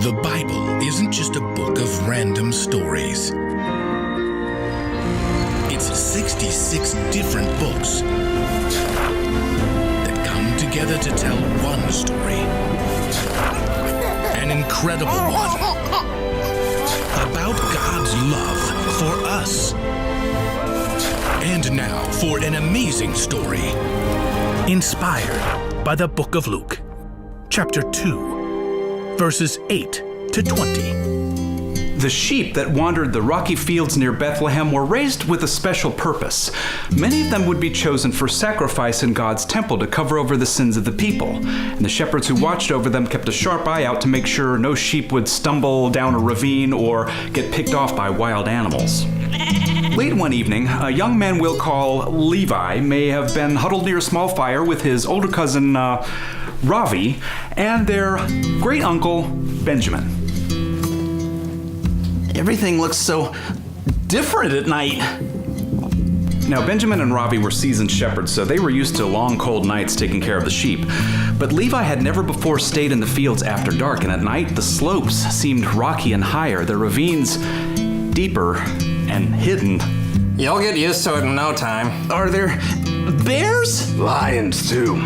The Bible isn't just a book of random stories. It's 66 different books that come together to tell one story. An incredible one. About God's love for us. And now for an amazing story. Inspired by the book of Luke, chapter 2, verses 8 to 20. The sheep that wandered the rocky fields near Bethlehem were raised with a special purpose. Many of them would be chosen for sacrifice in God's temple to cover over the sins of the people. And the shepherds who watched over them kept a sharp eye out to make sure no sheep would stumble down a ravine or get picked off by wild animals. Late one evening, a young man we'll call Levi may have been huddled near a small fire with his older cousin Ravi and their great uncle Benjamin. Everything looks so different at night. Now, Benjamin and Ravi were seasoned shepherds, so they were used to long, cold nights taking care of the sheep. But Levi had never before stayed in the fields after dark, and at night the slopes seemed rocky and higher, the ravines deeper and hidden. You'll get used to it in no time. Are there bears? Lions, too.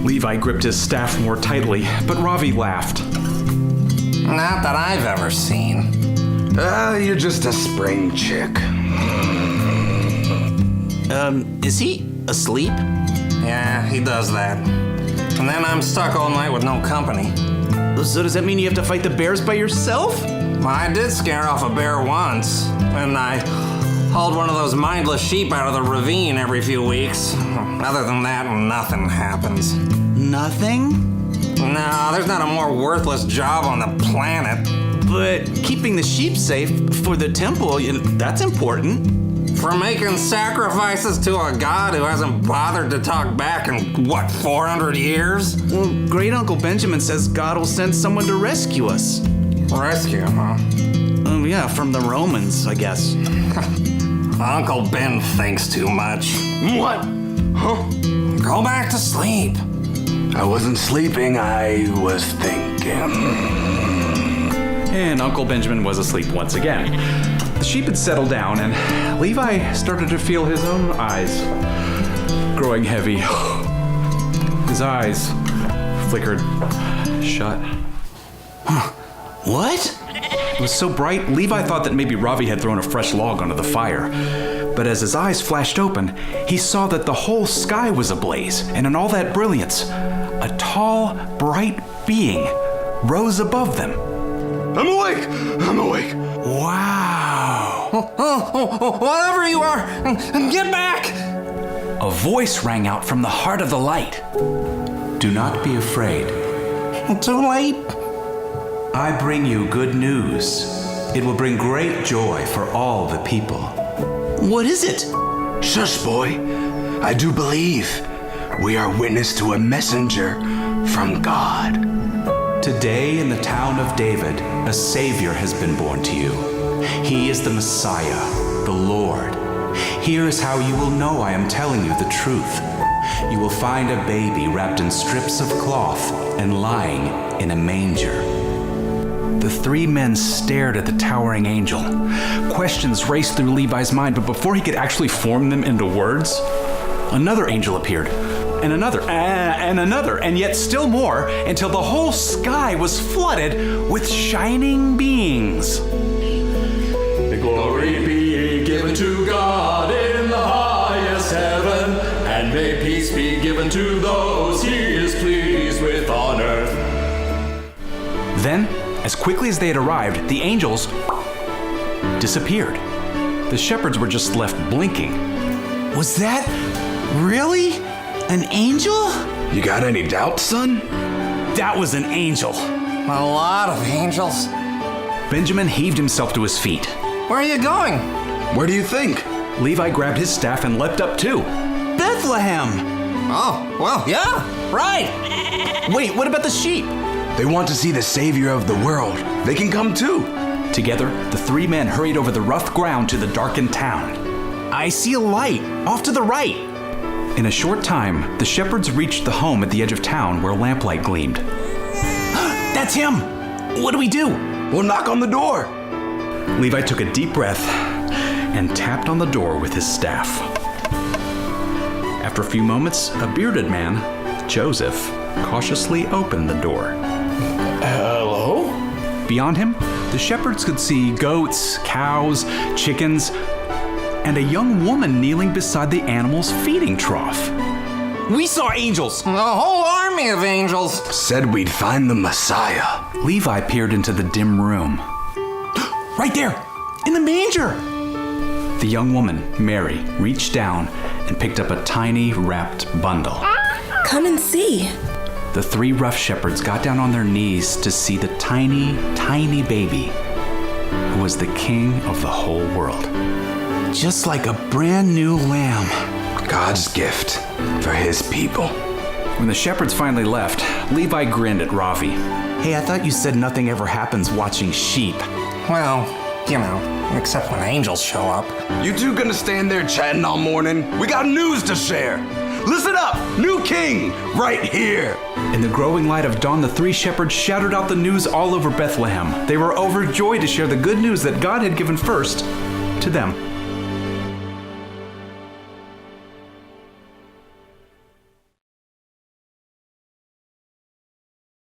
Levi gripped his staff more tightly, but Ravi laughed. Not that I've ever seen. You're just a spring chick. Is he asleep? Yeah, he does that. And then I'm stuck all night with no company. So does that mean you have to fight the bears by yourself? Well, I did scare off a bear once, and I hauled one of those mindless sheep out of the ravine every few weeks. Other than that, nothing happens. Nothing? No, there's not a more worthless job on the planet. But keeping the sheep safe for the temple, that's important. For making sacrifices to a god who hasn't bothered to talk back in, 400 years? Well, Great Uncle Benjamin says God will send someone to rescue us. Rescue, huh? Oh, yeah, from the Romans, I guess. Uncle Ben thinks too much. What? Huh? Go back to sleep. I wasn't sleeping, I was thinking. And Uncle Benjamin was asleep once again. The sheep had settled down, and Levi started to feel his own eyes growing heavy. His eyes flickered shut. What? It was so bright, Levi thought that maybe Ravi had thrown a fresh log onto the fire. But as his eyes flashed open, he saw that the whole sky was ablaze, and in all that brilliance, a tall, bright being rose above them. I'm awake! I'm awake! Wow! Whatever you are, get back! A voice rang out from the heart of the light. Do not be afraid. Too late. I bring you good news. It will bring great joy for all the people. What is it? Shush, boy. I do believe we are witness to a messenger from God. Today in the town of David, a Savior has been born to you. He is the Messiah, the Lord. Here is how you will know I am telling you the truth. You will find a baby wrapped in strips of cloth and lying in a manger. The three men stared at the towering angel. Questions raced through Levi's mind, but before he could actually form them into words, another angel appeared. And another, and yet still more, until the whole sky was flooded with shining beings. The glory be given to God in the highest heaven, and may peace be given to those he is pleased with on earth. Then, as quickly as they had arrived, the angels disappeared. The shepherds were just left blinking. Was that really an angel? You got any doubts, son? That was an angel. A lot of angels. Benjamin heaved himself to his feet. Where are you going? Where do you think? Levi grabbed his staff and leapt up too. Bethlehem! Oh, well, yeah, right. Wait, what about the sheep? They want to see the Savior of the world. They can come too. Together, the three men hurried over the rough ground to the darkened town. I see a light, off to the right. In a short time, the shepherds reached the home at the edge of town where lamplight gleamed. That's him! What do we do? We'll knock on the door. Levi took a deep breath and tapped on the door with his staff. After a few moments, a bearded man, Joseph, cautiously opened the door. Hello? Beyond him, the shepherds could see goats, cows, chickens, and a young woman kneeling beside the animal's feeding trough. We saw angels. A whole army of angels. Said we'd find the Messiah. Levi peered into the dim room. Right there, in the manger. The young woman, Mary, reached down and picked up a tiny wrapped bundle. Come and see. The three rough shepherds got down on their knees to see the tiny, tiny baby who was the king of the whole world. Just like a brand new lamb. God's gift for his people. When the shepherds finally left, Levi grinned at Ravi. Hey, I thought you said nothing ever happens watching sheep. Well, you know, except when angels show up. You two gonna stand there chatting all morning? We got news to share. Listen up, new king, right here. In the growing light of dawn, the three shepherds shouted out the news all over Bethlehem. They were overjoyed to share the good news that God had given first to them.